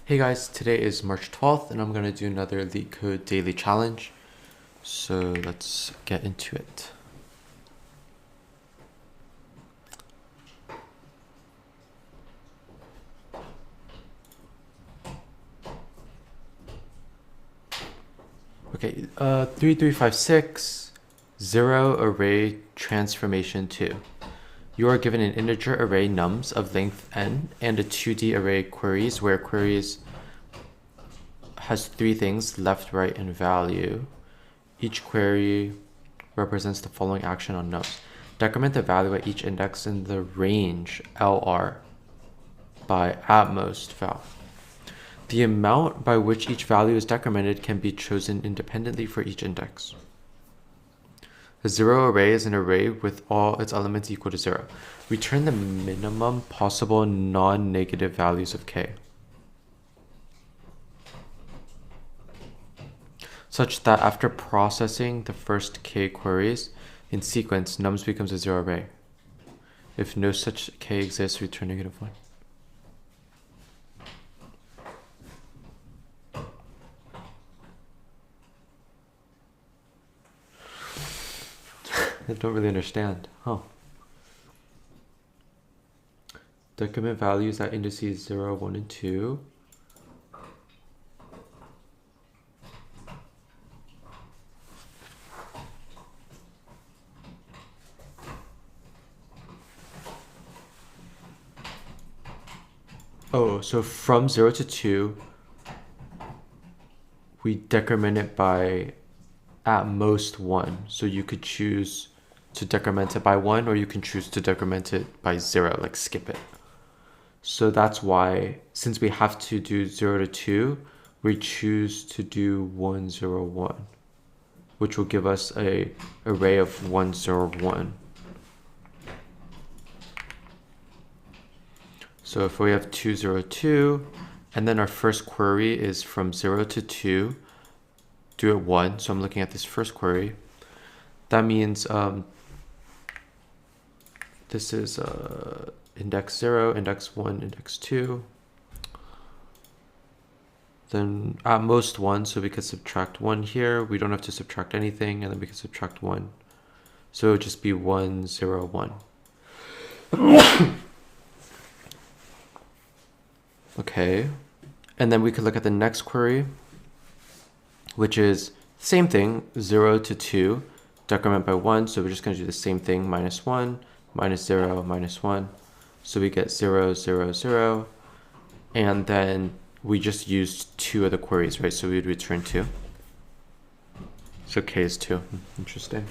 Hey guys, today is March 12th and I'm going to do another LeetCode daily challenge. So let's get into it. Okay, 3356, 0 array transformation 2. You are given an integer array nums of length n and a 2D array queries where queries has three things, left, right, and value. Each query represents the following action on nums. Decrement the value at each index in the range LR by at most val. The amount by which each value is decremented can be chosen independently for each index. A zero array is an array with all its elements equal to 0. Return the minimum possible non-negative values of k, such that after processing the first k queries in sequence, nums becomes a zero array. If no such k exists, return -1. I don't really understand. Decrement values at indices 0, 1, and 2. Oh, so from 0 to 2, we decrement it by at most 1. So you could choose to decrement it by 1, or you can choose to decrement it by 0, like skip it. So that's why, since we have to do 0 to 2, we choose to do 1, 0, 1, which will give us a array of 1, 0, 1. So if we have 2, 0, 2, and then our first query is from 0 to 2, do it 1. So I'm looking at this first query. That means this is index 0, index 1, index 2. Then at most 1, so we could subtract 1 here. We don't have to subtract anything, and then we can subtract 1. So it would just be 1, 0, 1. Okay, and then we could look at the next query, which is same thing, 0 to 2, decrement by 1. So we're just going to do the same thing, -1, -0, -1. So we get 0, 0, 0. And then we just used 2 of the queries, right? So we would return 2. So k is 2. Interesting.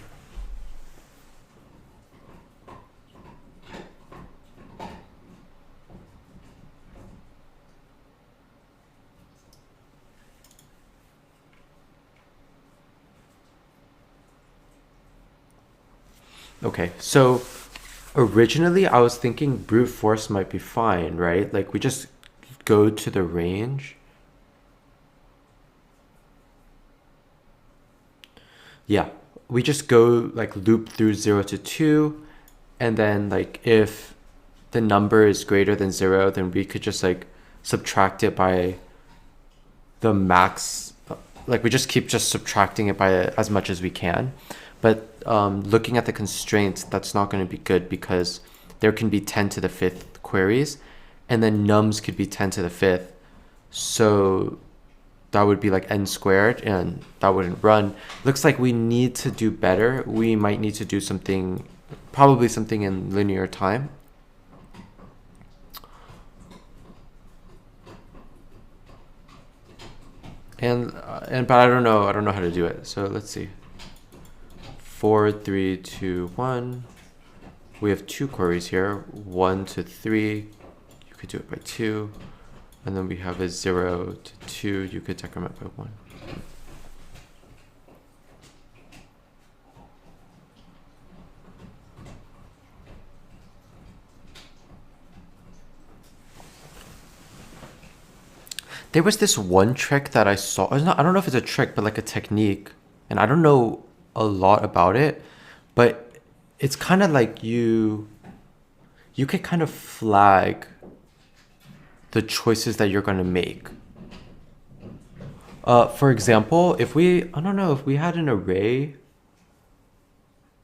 Okay, so originally I was thinking brute force might be fine, right? Like we just go to the range. Yeah, we just go like loop through 0 to 2, and then like if the number is greater than 0, then we could just like subtract it by the max. Like we just keep subtracting it by as much as we can. But looking at the constraints, that's not going to be good because there can be 10 to the 5th queries, and then nums could be 10 to the 5th. So that would be like n squared, and that wouldn't run. Looks like we need to do better. We might need to do something, probably something in linear time. But I don't know how to do it. So let's see. 4, 3, 2, 1. We have 2 queries here, 1 to 3. You could do it by 2. And then we have a 0 to 2. You could decrement by 1. There was this one trick that I saw. I don't know if it's a trick, but like a technique. And I don't know a lot about it, but it's kind of like you can kind of flag the choices that you're going to make. For example, if we, I don't know, if we had an array,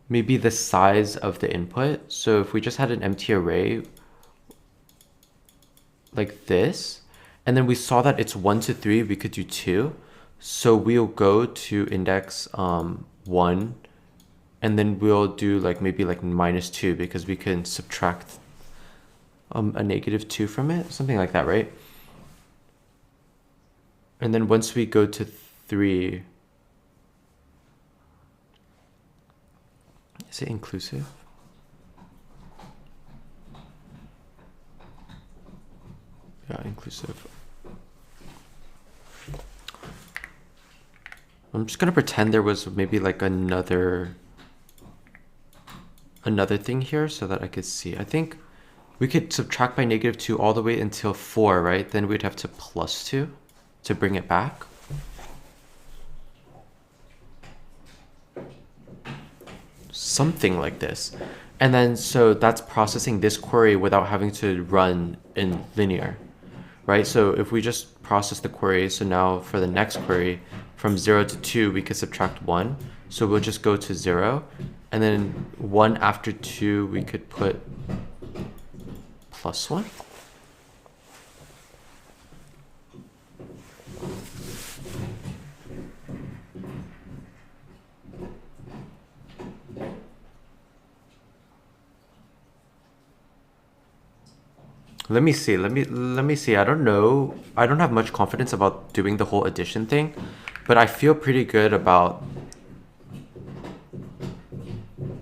maybe the size of the input. So if we just had an empty array like this, and then we saw that it's 1 to 3, we could do 2. So we'll go to index 1, and then we'll do like maybe like -2 because we can subtract a -2 from it, something like that, right? And then once we go to 3, is it inclusive? Yeah, inclusive. I'm just gonna pretend there was maybe like another thing here so that I could see. I think we could subtract by -2 all the way until 4, right? Then we'd have to +2 to bring it back. Something like this. And then so that's processing this query without having to run in linear, right? So if we just process the query, so now for the next query, from 0 to 2, we could subtract 1. So we'll just go to 0. And then 1 after 2, we could put +1. Let me see. Let me see. I don't know. I don't have much confidence about doing the whole addition thing, but I feel pretty good about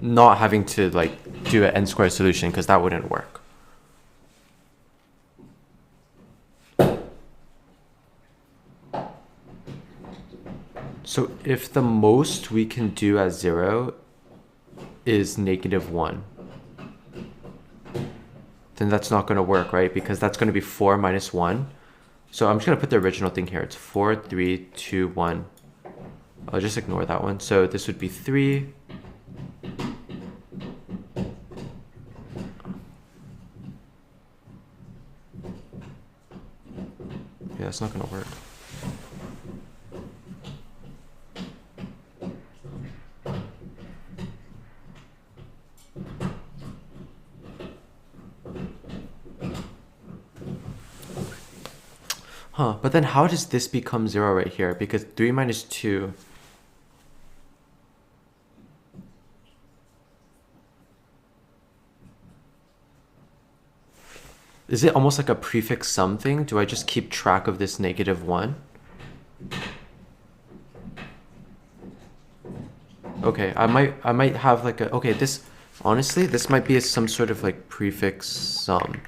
not having to like do an n-squared solution because that wouldn't work. So if the most we can do at 0 is -1, then that's not going to work, right? Because that's going to be 4 minus 1. So I'm just going to put the original thing here. It's 4, 3, 2, 1. I'll just ignore that one. So this would be 3. Yeah, it's not going to work. Huh, but then how does this become 0 right here? Because 3 minus 2... Is it almost like a prefix sum thing? Do I just keep track of this -1? Okay, I might have like a... Okay, this... Honestly, this might be some sort of like prefix sum.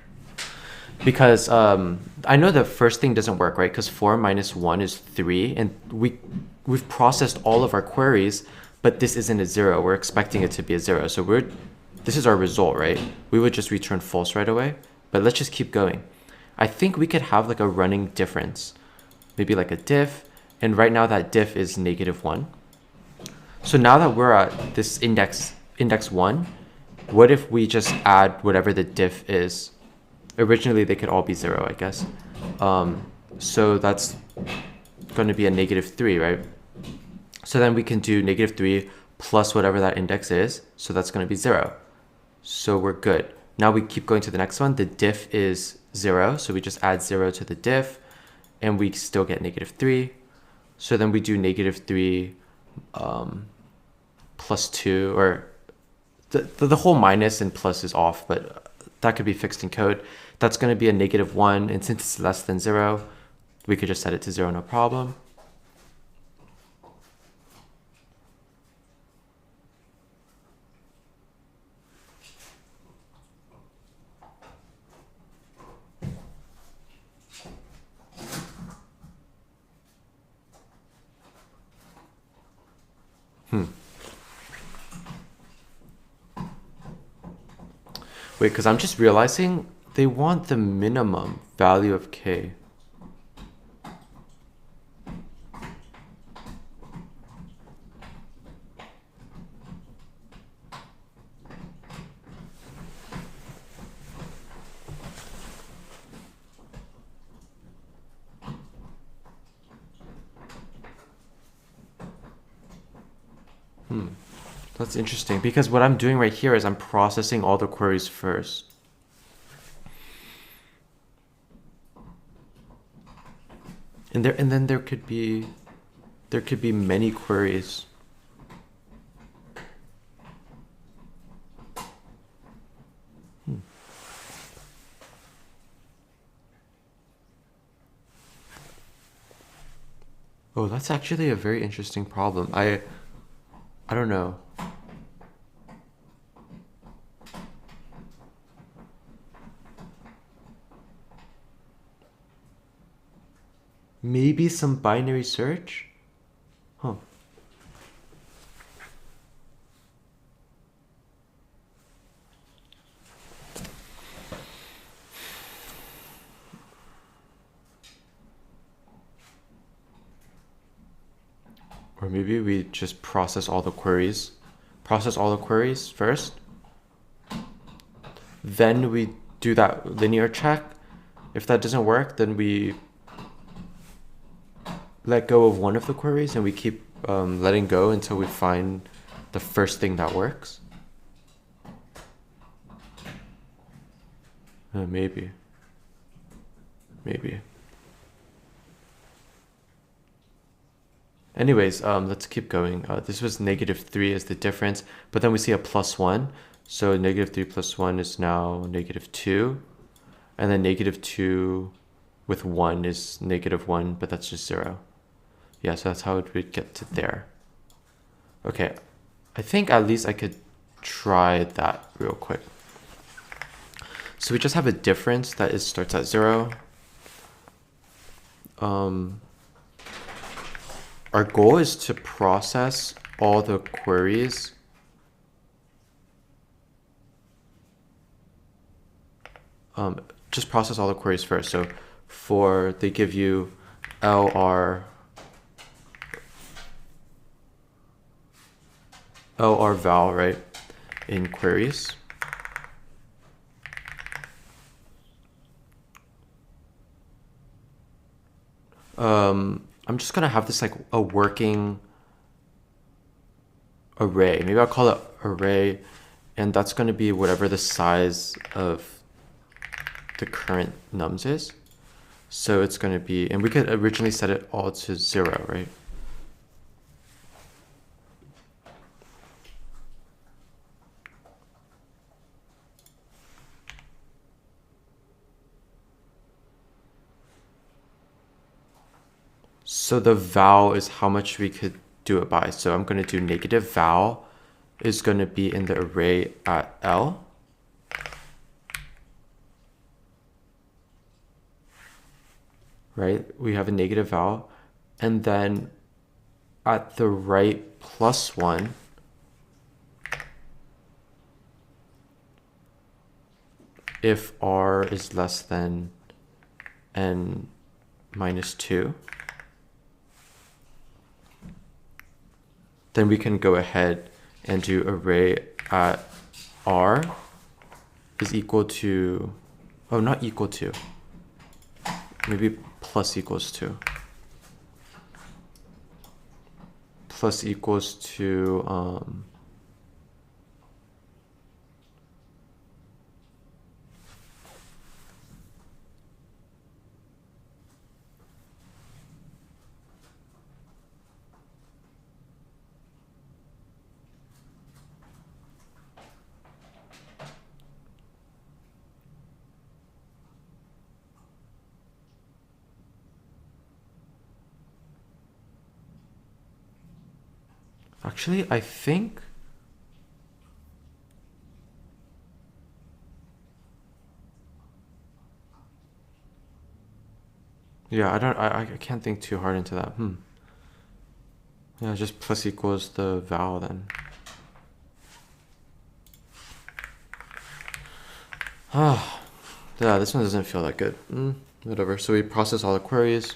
Because I know the first thing doesn't work, right? Because 4 minus 1 is 3, and we've processed all of our queries, but this isn't a 0. We're expecting it to be a 0. So this is our result, right? We would just return false right away. But let's just keep going. I think we could have like a running difference, maybe like a diff, and right now that diff is -1. So now that we're at this index 1, what if we just add whatever the diff is? Originally, they could all be 0, I guess. So that's going to be a -3, right? So then we can do -3 plus whatever that index is. So that's going to be 0. So we're good. Now we keep going to the next one. The diff is 0. So we just add 0 to the diff. And we still get -3. So then we do -3 plus 2. Or the whole minus and plus is off. But that could be fixed in code. That's going to be a -1, and since it's less than 0, we could just set it to 0, no problem. Wait, because I'm just realizing they want the minimum value of k. That's interesting because what I'm doing right here is I'm processing all the queries first. And then there could be many queries. Oh, that's actually a very interesting problem. I don't know. Maybe some binary search? Huh. Or maybe we just process all the queries. Process all the queries first. Then we do that linear check. If that doesn't work, then we let go of one of the queries and we keep letting go until we find the first thing that works. Maybe. Anyways, let's keep going. This was -3 is the difference, but then we see a +1. So -3 plus 1 is now -2. And then -2 with 1 is -1, but that's just 0. Yeah, so that's how it would get to there. Okay, I think at least I could try that real quick. So we just have a difference that starts at 0. Our goal is to process all the queries just process all the queries first. So they give you LR val, right, in queries. I'm just gonna have this like a working array. Maybe I'll call it array, and that's gonna be whatever the size of the current nums is. So it's gonna be, and we could originally set it all to 0, right? So the val is how much we could do it by. So I'm going to do negative val is going to be in the array at L. Right? We have a negative val. And then at the right +1, if R is less than N minus 2, then we can go ahead and do array at R is equal to, oh, not equal to, maybe plus equals to. Plus equals to, actually, I think yeah, I can't think too hard into that. Yeah, just plus equals the val then. Ah, yeah, this one doesn't feel that good. Whatever. So we process all the queries.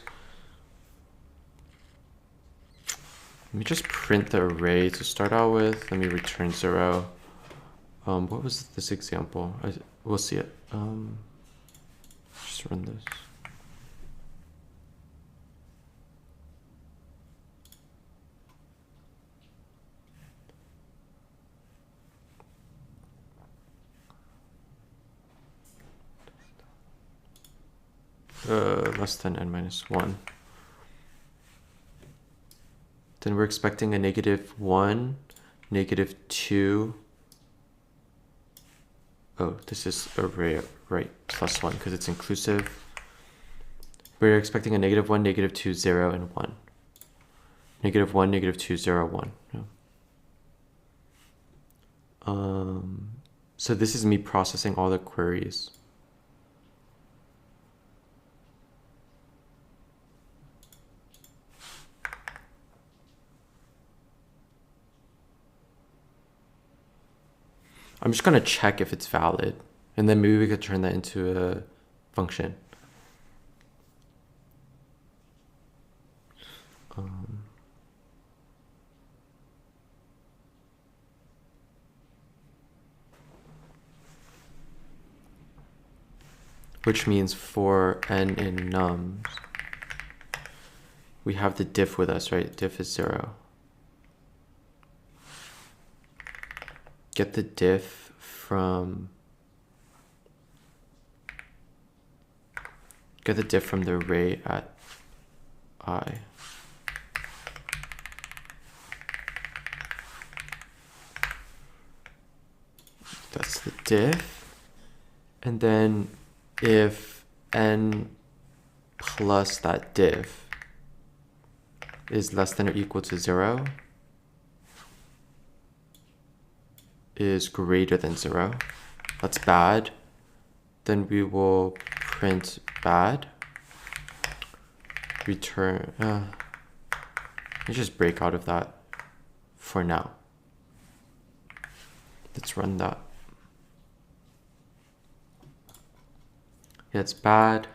Let me just print the array to start out with. Let me return 0. What was this example? We'll see it. Just run this. less than n minus 1. Then we're expecting a -1, -2. Oh, this is array, right, +1 because it's inclusive. We're expecting a -1, -2, 0, and 1. -1, -2, 0, 1. Yeah. So this is me processing all the queries. I'm just going to check if it's valid, and then maybe we could turn that into a function. Which means for n in nums, we have the diff with us, right? Diff is 0. Get the diff from the array at I. That's the diff. And then if n plus that diff is less than or equal to 0, is greater than 0, that's bad, then we will print bad, return, let's just break out of that for now. Let's run that. Yeah, it's bad.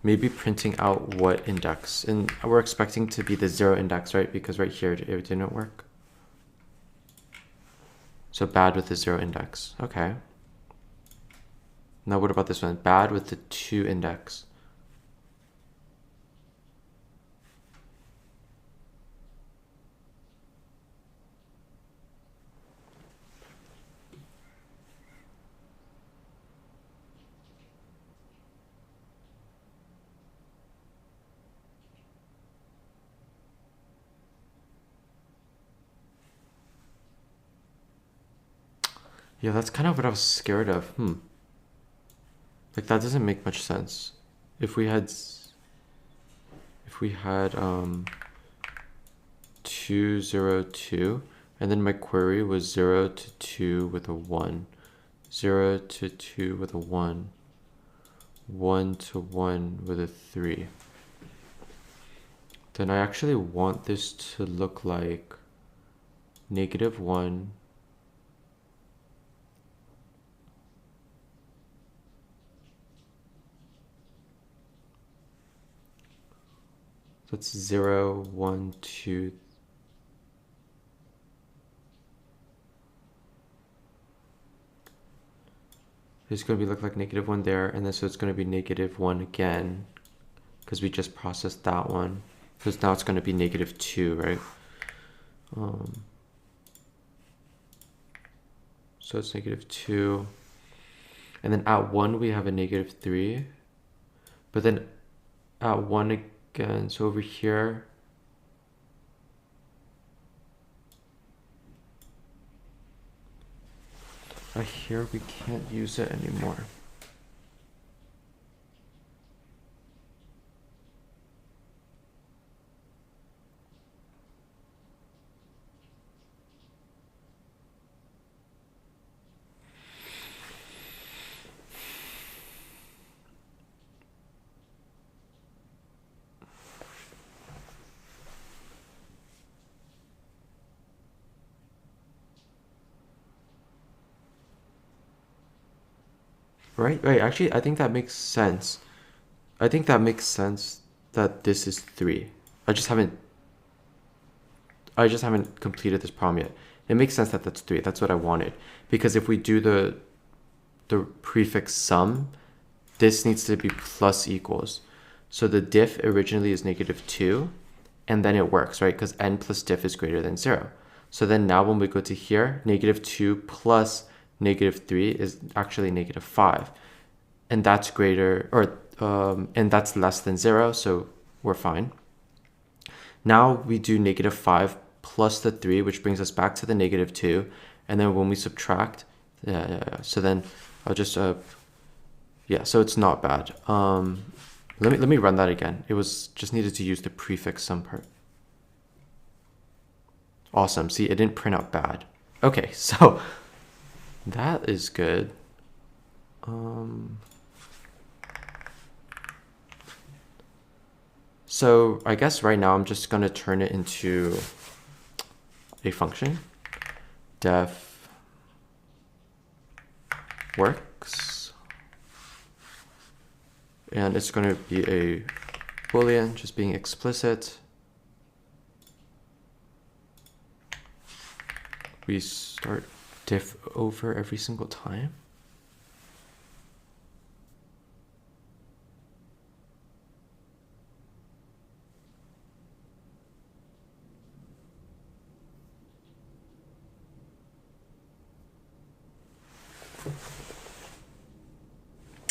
Maybe printing out what index, and we're expecting to be the 0 index, right? Because right here it didn't work. So bad with the 0 index. Okay. Now what about this one? Bad with the 2 index. Yeah, that's kind of what I was scared of. Like that doesn't make much sense. If we had 2, 0, 2, and then my query was 0 to 2 with a 1, 0 to 2 with a 1, 1 to 1 with a 3. Then I actually want this to look like -1, that's 0, 1, 2. It's going to look like -1 there, and then so it's going to be -1 again, because we just processed that one. Because now it's going to be -2, right? So it's -2. And then at 1 we have a -3. But then at 1 again, so over here, here we can't use it anymore. Right? Actually, I think that makes sense. I think that makes sense that this is 3. I just haven't completed this problem yet. It makes sense that that's 3. That's what I wanted. Because if we do the prefix sum, this needs to be plus equals. So the diff originally is -2, and then it works, right? Because n plus diff is greater than 0. So then now when we go to here, -2 plus -3 is actually -5. And that's greater, or and that's less than 0, so we're fine. Now we do -5 plus the 3, which brings us back to the -2. And then when we subtract, so then I'll just, yeah, so it's not bad. Let me run that again. It was just needed to use the prefix sum part. Awesome. See, it didn't print out bad. Okay, so that is good. So I guess right now I'm just gonna turn it into a function. Def works. And it's gonna be a Boolean, just being explicit. We start diff over every single time.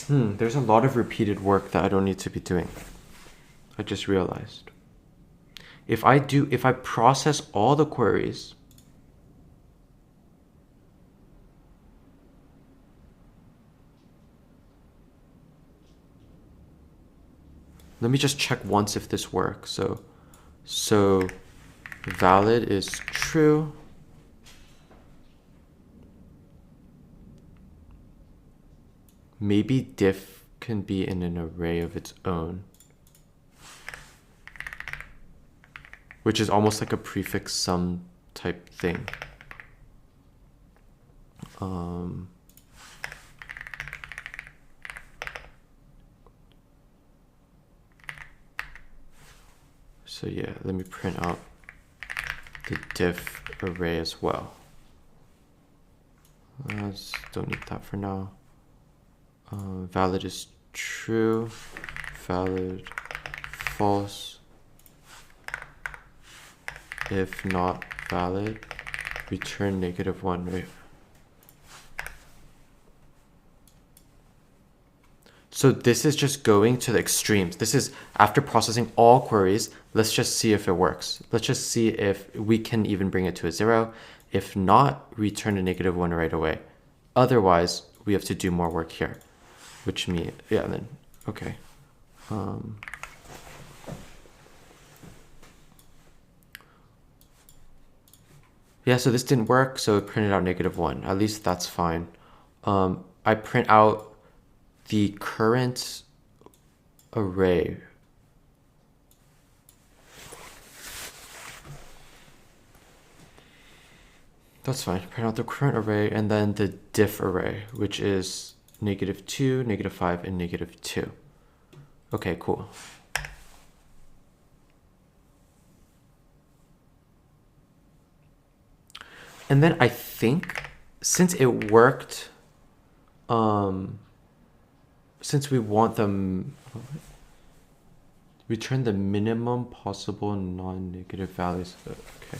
There's a lot of repeated work that I don't need to be doing. I just realized. If I process all the queries, let me just check once if this works. So valid is true. Maybe diff can be in an array of its own, which is almost like a prefix sum type thing. So yeah, let me print out the diff array as well. Don't need that for now. Valid is true, valid false. If not valid, return -1, right? So this is just going to the extremes. This is after processing all queries. Let's just see if it works. Let's just see if we can even bring it to a 0. If not, return a -1 right away. Otherwise, we have to do more work here, which means, yeah, then, okay. Yeah, so this didn't work, so it printed out -1. At least that's fine. I print out the current array. That's fine. Print out the current array and then the diff array, which is -2, -5, and -2. Okay, cool. And then I think since it worked, since we want them, return the minimum possible non-negative values. Okay.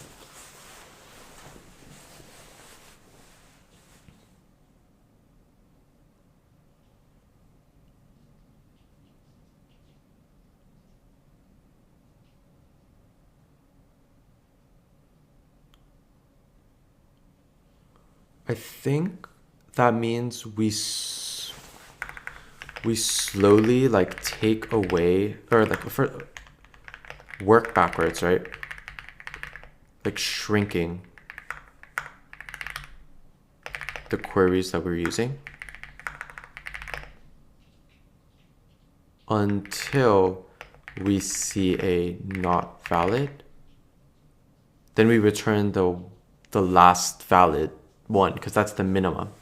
I think that means we slowly like take away, or like work backwards, right? Like shrinking the queries that we're using until we see a not valid. Then we return the last valid one, because that's the minimum.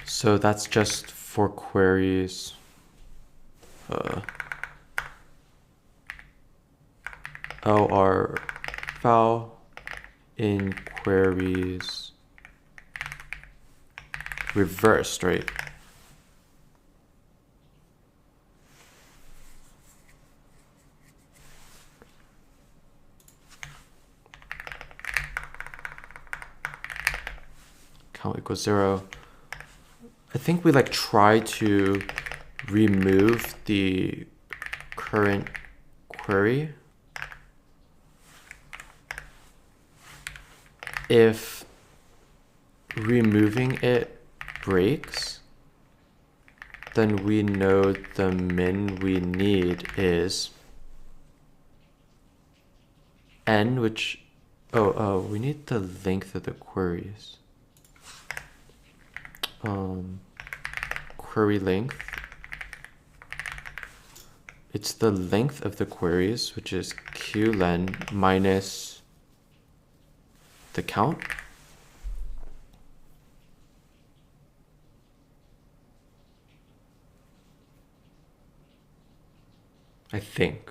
So that's just for queries. LR val in queries reversed, right? Count equals 0. I think we like try to remove the current query if removing it breaks, then we know the min we need is n, which, we need the length of the queries. Query length. It's the length of the queries, which is qlen minus the count. I think.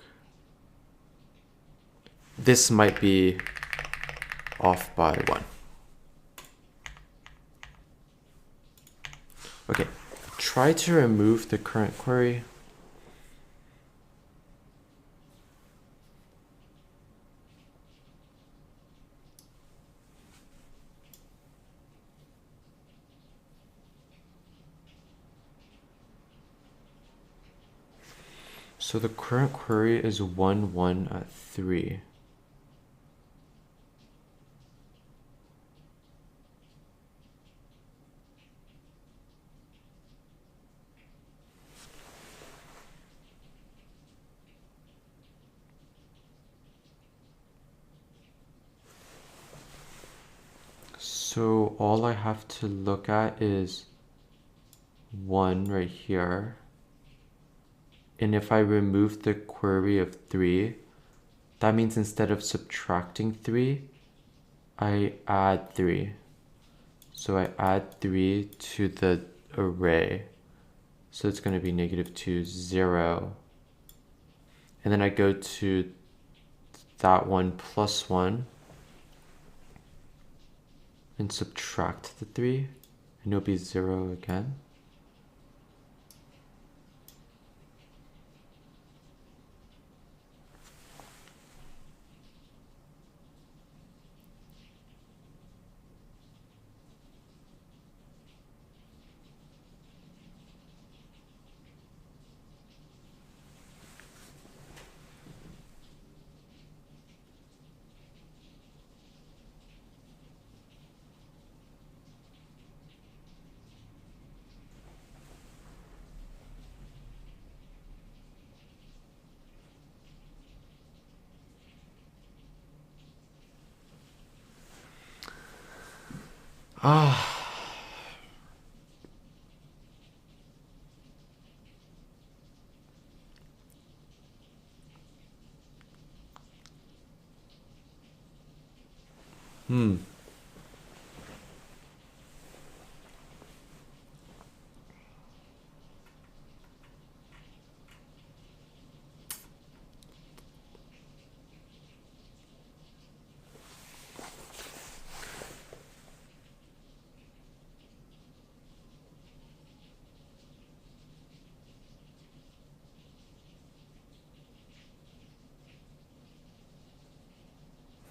This might be off by 1. Okay, try to remove the current query. So the current query is 1, 1 at 3. So all I have to look at is 1 right here. And if I remove the query of 3, that means instead of subtracting 3, I add 3. So I add 3 to the array. So it's going to be -2, 0. And then I go to that one plus 1 and subtract the 3, and it'll be 0 again.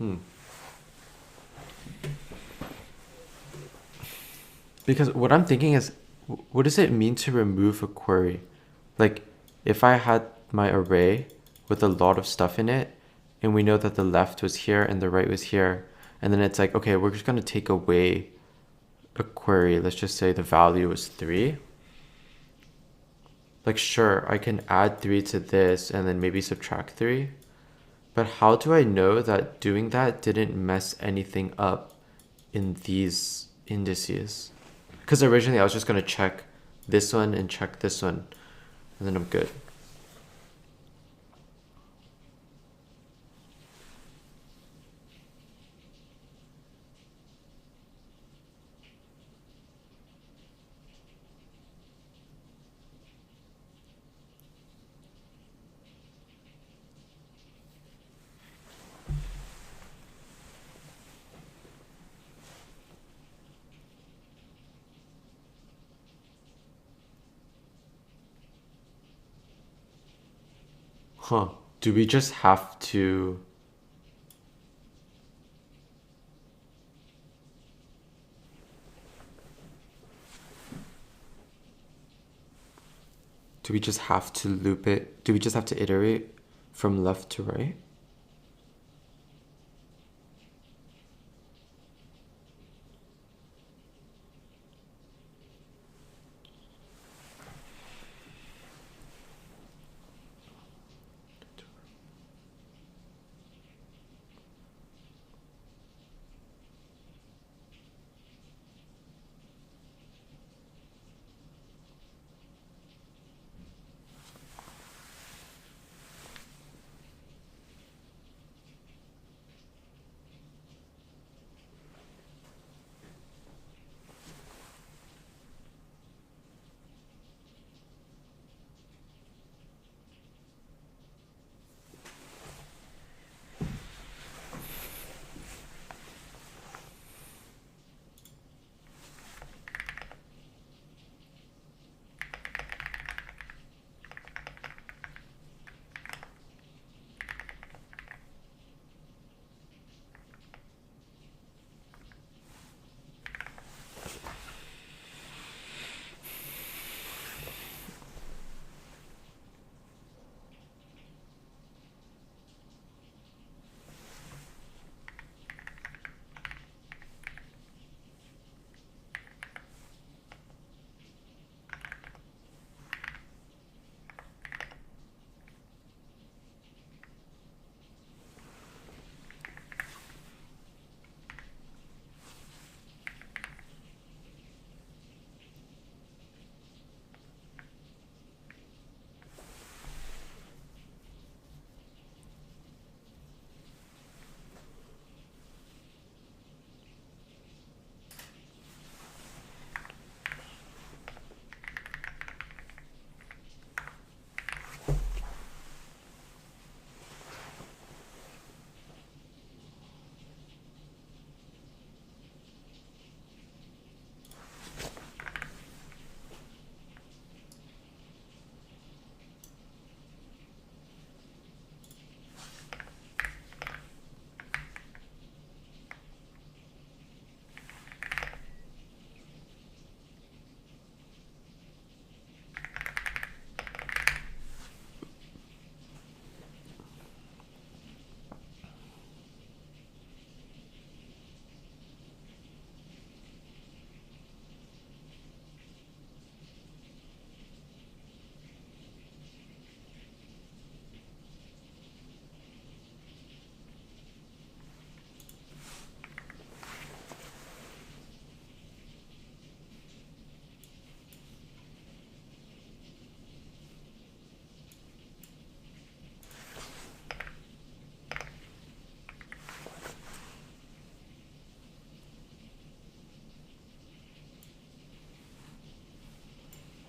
Hmm. Because what I'm thinking is, what does it mean to remove a query? Like, if I had my array with a lot of stuff in it, and we know that the left was here and the right was here, and then it's like, okay, we're just going to take away a query. Let's just say the value was 3. Like, sure, I can add 3 to this and then maybe subtract 3. But how do I know that doing that didn't mess anything up in these indices? Because originally I was just going to check this one and check this one, and then I'm good. Huh. Do we just have to... Do we just have to loop it? Do we just have to iterate from left to right?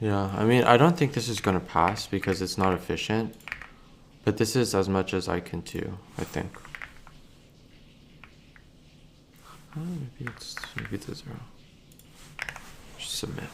Yeah, I mean, I don't think this is gonna pass because it's not efficient, but this is as much as I can do, I think. Oh, maybe it's a 0. Just submit.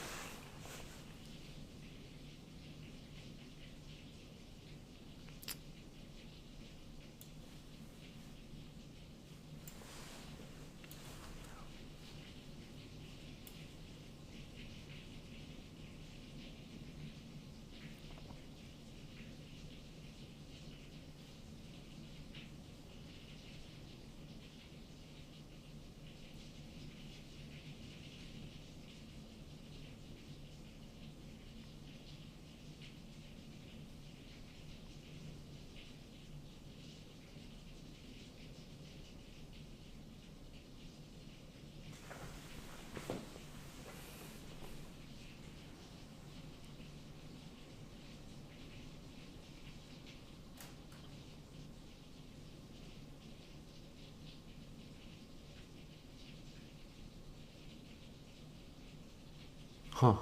Huh.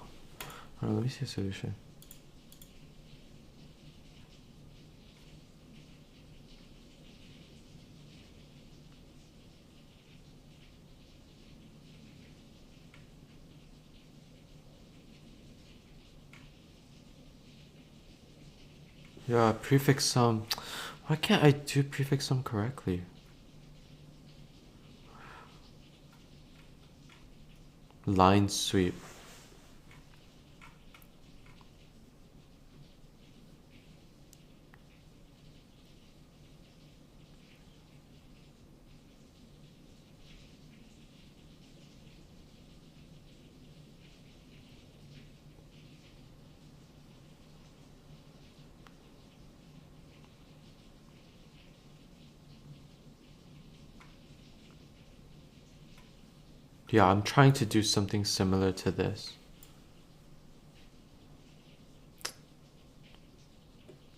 Alright, let me see a solution. Yeah, prefix sum. Why can't I do prefix sum correctly? Line sweep. Yeah, I'm trying to do something similar to this.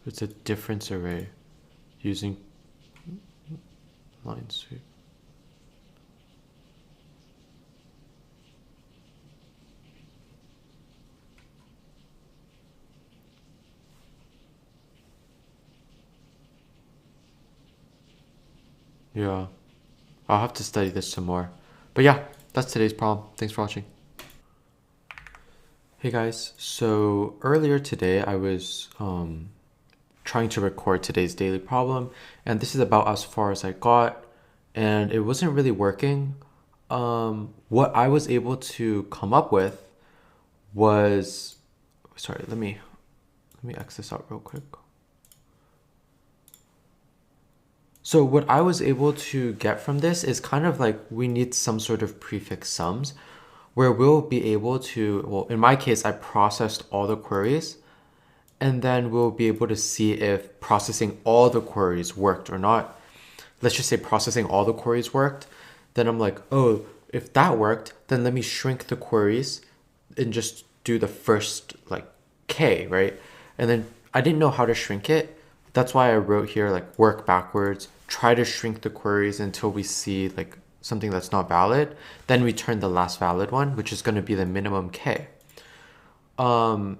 It's a difference array using line sweep. Yeah, I'll have to study this some more. But yeah, that's today's problem. Thanks for watching. Hey guys, so earlier today I was trying to record today's daily problem, and this is about as far as I got, and it wasn't really working. What I was able to come up with was, sorry, let me X this out real quick. So what I was able to get from this is kind of like we need some sort of prefix sums where we'll be able to, well, in my case, I processed all the queries, and then we'll be able to see if processing all the queries worked or not. Let's just say processing all the queries worked. Then I'm like, oh, if that worked, then let me shrink the queries and just do the first like K, right? And then I didn't know how to shrink it. That's why I wrote here like work backwards, try to shrink the queries until we see like something that's not valid. Then we turn the last valid one, which is going to be the minimum K. And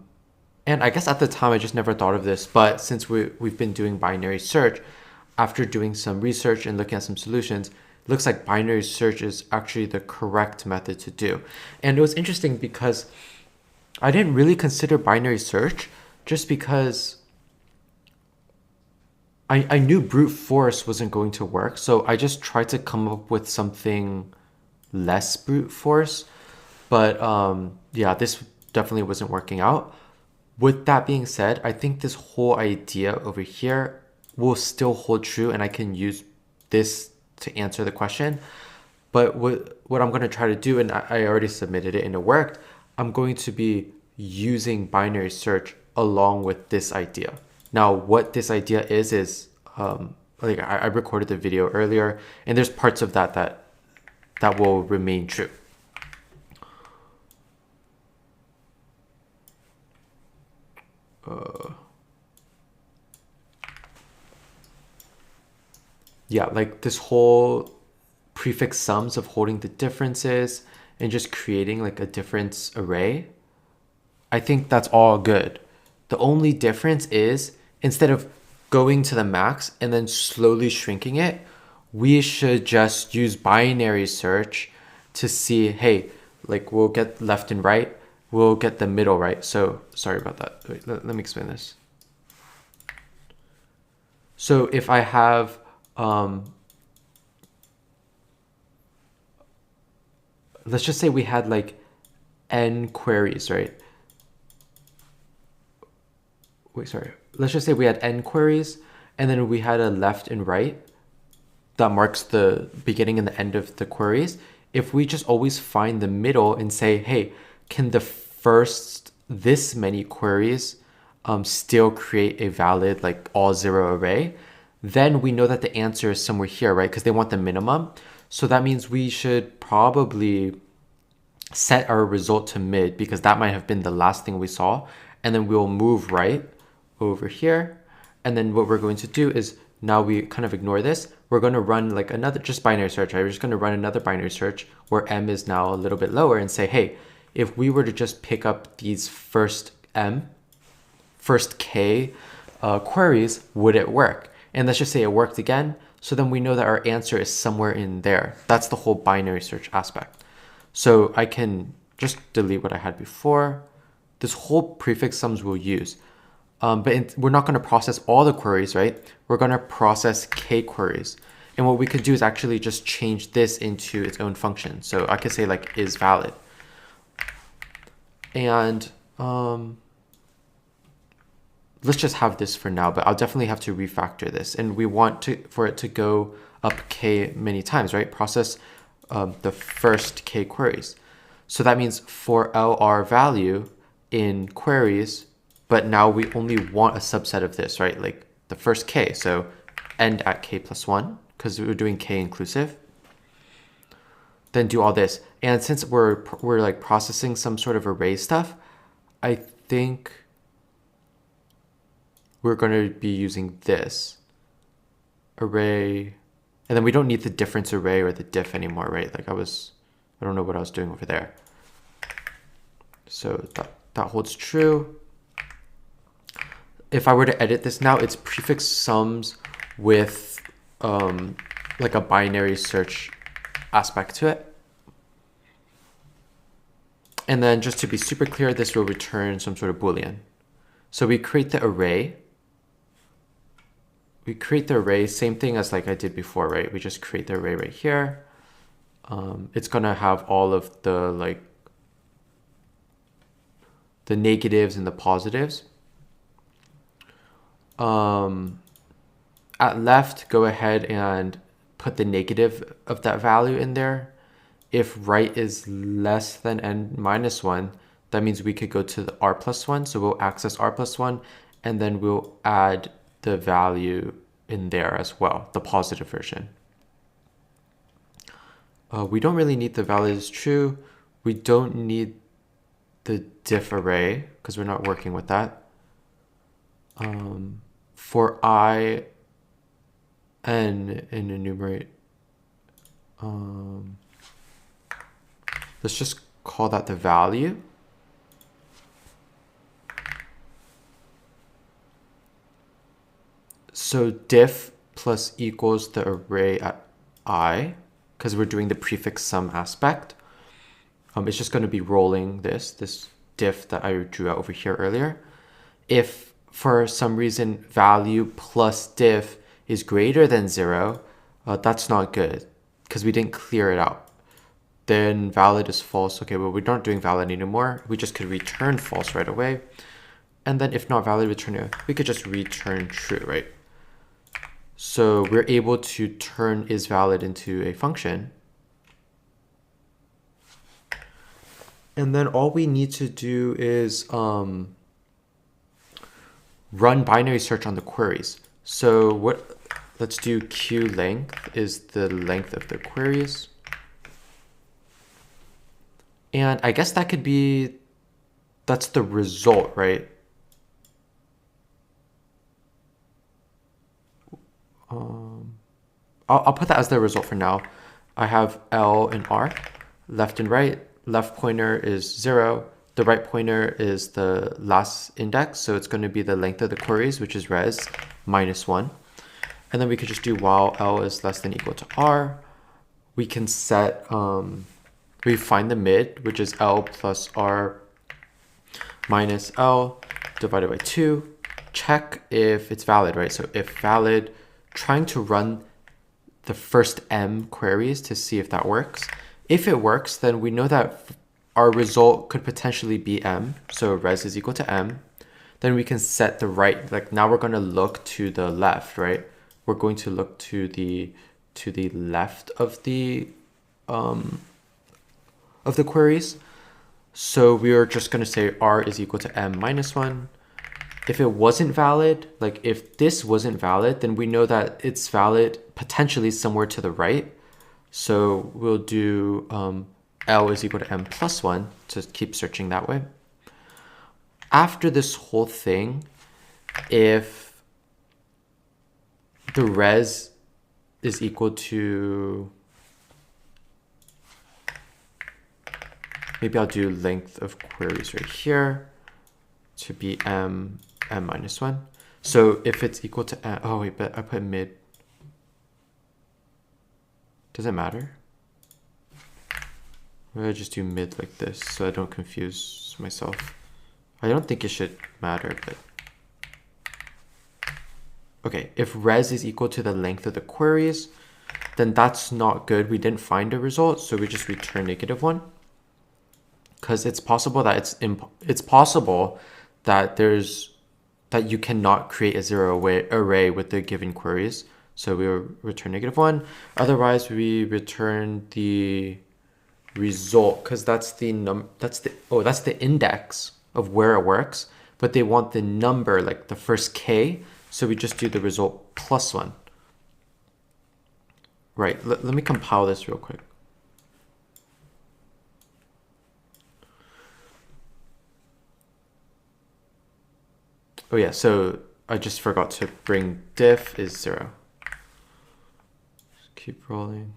I guess at the time I just never thought of this, but since we've been doing binary search, after doing some research and looking at some solutions, it looks like binary search is actually the correct method to do. And it was interesting because I didn't really consider binary search just because I knew brute force wasn't going to work. So I just tried to come up with something less brute force. But yeah, this definitely wasn't working out. With that being said, I think this whole idea over here will still hold true, and I can use this to answer the question. But what I'm going to try to do, and I already submitted it and it worked, I'm going to be using binary search along with this idea. Now, what this idea is like I recorded the video earlier, and there's parts of that will remain true. Yeah, like this whole prefix sums of holding the differences and just creating like a difference array, I think that's all good. The only difference is instead of going to the max and then slowly shrinking it, we should just use binary search to see, hey, like we'll get left and right, we'll get the middle right. So sorry about that. Wait, let me explain this. So if I have, let's just say we had like n queries, right? Wait, sorry. Let's just say we had n queries, and then we had a left and right that marks the beginning and the end of the queries. If we just always find the middle and say, hey, can the first this many queries still create a valid like all zero array, then we know that the answer is somewhere here, right? Because they want the minimum. So that means we should probably set our result to mid because that might have been the last thing we saw. And then we'll move right over here. And then what we're going to do is now we kind of ignore this. We're going to run like another just binary search, right? We're just going to run another binary search where m is now a little bit lower and say, hey, if we were to just pick up these first k queries, would it work? And let's just say it worked again. So then we know that our answer is somewhere in there. That's the whole binary search aspect. So I can just delete what I had before. This whole prefix sums we'll use. we're not going to process all the queries, right? We're going to process k queries. And what we could do is actually just change this into its own function. So I could say like is valid. And let's just have this for now, but I'll definitely have to refactor this. And we want for it to go up k many times, right? Process the first k queries. So that means for LR value in queries, but now we only want a subset of this, right? Like the first k. So end at k plus 1, because we're doing k inclusive. Then do all this. And since we're like processing some sort of array stuff, I think we're going to be using this array. And then we don't need the difference array or the diff anymore, right? Like I don't know what I was doing over there. So that holds true. If I were to edit this now, it's prefix sums with like a binary search aspect to it. And then just to be super clear, this will return some sort of Boolean. So we create the array. We create the array, same thing as like I did before, right? We just create the array right here. It's gonna have all of the like the negatives and the positives. At left, go ahead and put the negative of that value in there. If right is less than n minus 1, that means we could go to the r plus 1. So we'll access r plus 1, and then we'll add the value in there as well, the positive version. We don't really need the valid is true. We don't need the diff array because we're not working with that. For I n and enumerate, let's just call that the value. So diff plus equals the array at I, because we're doing the prefix sum aspect. It's just going to be rolling this diff that I drew out over here earlier. If for some reason value plus diff is greater than 0, that's not good because we didn't clear it out. Then valid is false. Okay, well, we're not doing valid anymore. We just could return false right away. And then if not valid, we could just return true, right? So we're able to turn is valid into a function. And then all we need to do is run binary search on the queries. So let's do q length is the length of the queries. And I guess that could be, that's the result, right? I'll put that as the result for now. I have L and R, left and right. Left pointer is 0. The right pointer is the last index. So it's going to be the length of the queries, which is res minus 1. And then we could just do while L is less than equal to R. We can set, we find the mid, which is L plus R minus L divided by 2. Check if it's valid, right? So if valid, trying to run the first m queries to see if that works. If it works, then we know that our result could potentially be m. So res is equal to m. Then we can set the right, like now we're going to look to the left, right? We're going to look to the left of the queries. So we are just going to say r is equal to m minus 1. If it wasn't valid, like if this wasn't valid, then we know that it's valid potentially somewhere to the right. So we'll do L is equal to m plus 1 to keep searching that way. After this whole thing, if the res is equal to, maybe I'll do length of queries right here to be m minus 1. So if it's equal to m, oh wait, but I put mid. Does it matter? Maybe I just do mid like this so I don't confuse myself. I don't think it should matter, but okay, if res is equal to the length of the queries, then that's not good. We didn't find a result, so we just return -1. Because it's possible that it's possible that that you cannot create a zero array with the given queries. So we will return -1. Otherwise, we return the result because that's the index of where it works, but they want the number, like the first k, so we just do the result +1. Right, let me compile this real quick. Oh yeah, so I just forgot to bring diff is 0. Just keep rolling.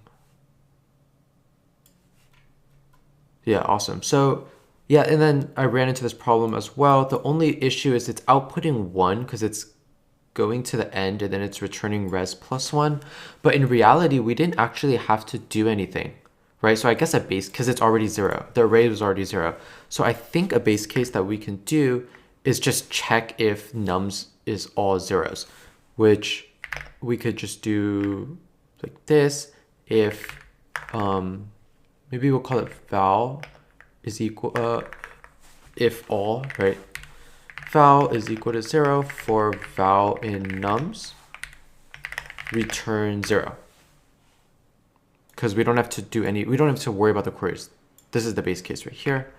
Yeah, awesome. So yeah, and then I ran into this problem as well. The only issue is it's outputting 1 because it's going to the end and then it's returning res +1. But in reality, we didn't actually have to do anything, right? So I guess a base, because it's already 0. The array was already 0. So I think a base case that we can do is just check if nums is all zeros, which we could just do like this. If maybe we'll call it val is equal if all, right? Val is equal to 0 for val in nums, return 0. Because we don't have to worry about the queries. This is the base case right here.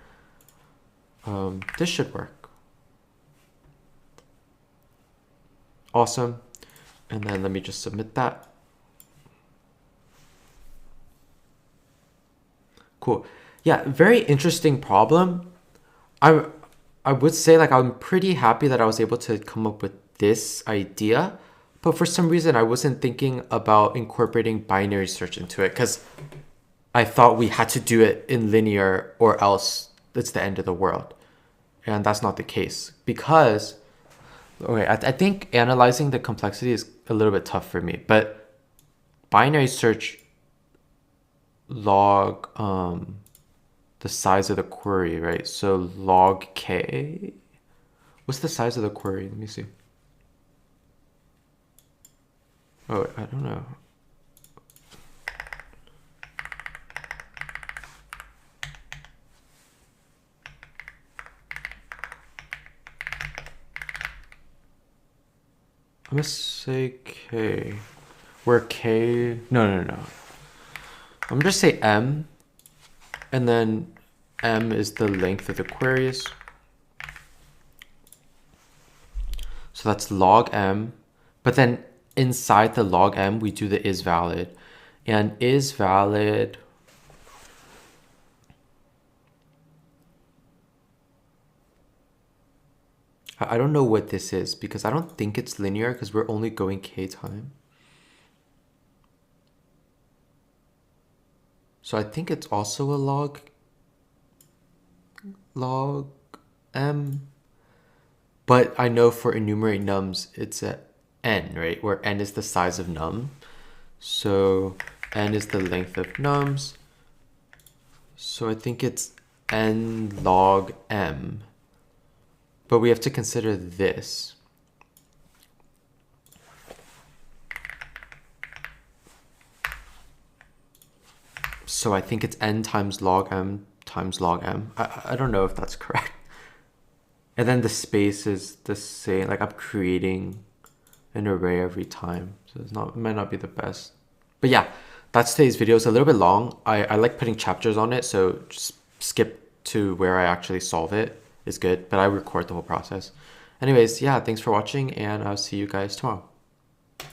This should work. Awesome. And then let me just submit that. Cool. Yeah, very interesting problem. I would say like I'm pretty happy that I was able to come up with this idea, but for some reason I wasn't thinking about incorporating binary search into it because I thought we had to do it in linear or else it's the end of the world. And that's not the case because, okay, I think analyzing the complexity is a little bit tough for me, but binary search log the size of the query, right? So log k. What's the size of the query? Let me see. Oh, I don't know. I'm gonna say k. Where k, no. I'm gonna just say m, and then m is the length of the queries. So that's log m, but then inside the log m, we do the is valid. And is valid, I don't know what this is because I don't think it's linear because we're only going k time. So I think it's also a log m. But I know for enumerate nums, it's a n, right? Where n is the size of num. So n is the length of nums. So I think it's n log m. But we have to consider this. So I think it's n times log m times log m. I don't know if that's correct. And then the space is the same, like I'm creating an array every time. So it might not be the best. But yeah, that's today's video. It's a little bit long. I like putting chapters on it, so just skip to where I actually solve it is good, but I record the whole process. Anyways, yeah, thanks for watching and I'll see you guys tomorrow.